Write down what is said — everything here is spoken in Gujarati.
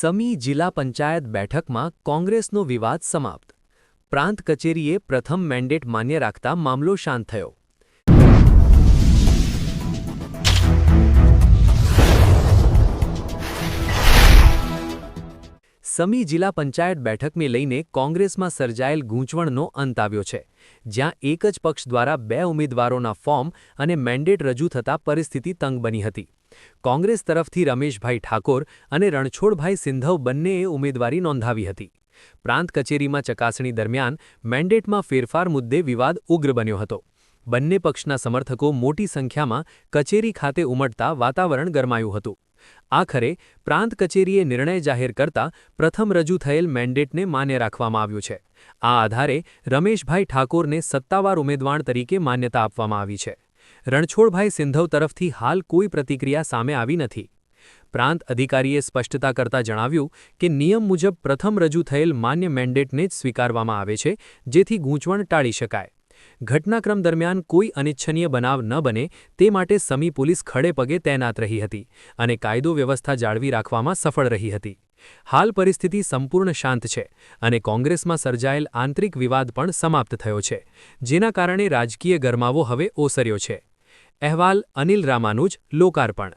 સમી જિલ્લા પંચાયત બેઠકમાં કોંગ્રેસનો વિવાદ સમાપ્ત. પ્રાંત કચેરીએ પ્રથમ મેન્ડેટ માન્ય રાખતા મામલો શાંત થયો. સમી જિલ્લા પંચાયત બેઠકને લઈને કોંગ્રેસમાં સર્જાયેલ ગૂંચવણનો અંત આવ્યો છે, જ્યાં એક જ પક્ષ દ્વારા બે ઉમેદવારોના ફોર્મ અને મેન્ડેટ રજૂ થતા પરિસ્થિતિ તંગ બની હતી. કોંગ્રેસ તરફથી રમેશભાઈ ઠાકોર અને રણછોડભાઈ સિંધવ બંનેએ ઉમેદવારી નોંધાવી હતી. પ્રાંત કચેરીમાં ચકાસણી દરમિયાન મેન્ડેટમાં ફેરફાર મુદ્દે વિવાદ ઉગ્ર બન્યો હતો. બંને પક્ષના સમર્થકો મોટી સંખ્યામાં કચેરી ખાતે ઉમટતા વાતાવરણ ગરમાયું હતું. આખરે પ્રાંત કચેરીએ નિર્ણય જાહેર કરતા પ્રથમ રજૂ થયેલ મેન્ડેટને માન્ય રાખવામાં આવ્યું છે. આ આધારે રમેશભાઈ ઠાકોરને સત્તાવાર ઉમેદવાર તરીકે માન્યતા આપવામાં આવી છે. રણછોડભાઈ સિંધવ તરફથી હાલ કોઈ પ્રતિક્રિયા સામે આવી નથી. પ્રાંત અધિકારીએ સ્પષ્ટતા કરતા જણાવ્યું કે નિયમ મુજબ પ્રથમ રજૂ થયેલ માન્ય મેન્ડેટને જ સ્વીકારવામાં આવે છે, જેથી ગૂંચવણ ટાળી શકાય. ઘટનાક્રમ દરમિયાન કોઈ અનિચ્છનીય બનાવ ન બને તે માટે સમી પોલીસ ખડે પગે તૈનાત રહી હતી અને કાયદો વ્યવસ્થા જાળવી રાખવામાં સફળ રહી હતી. હાલ પરિસ્થિતિ સંપૂર્ણ શાંત છે અને કોંગ્રેસમાં સર્જાયેલ આંતરિક વિવાદ પણ સમાપ્ત થયો છે, જેના કારણે રાજકીય ગરમાવો હવે ઓસર્યો છે. અહેવાલ અનિલ રામાનુજ, લોકાર્પણ.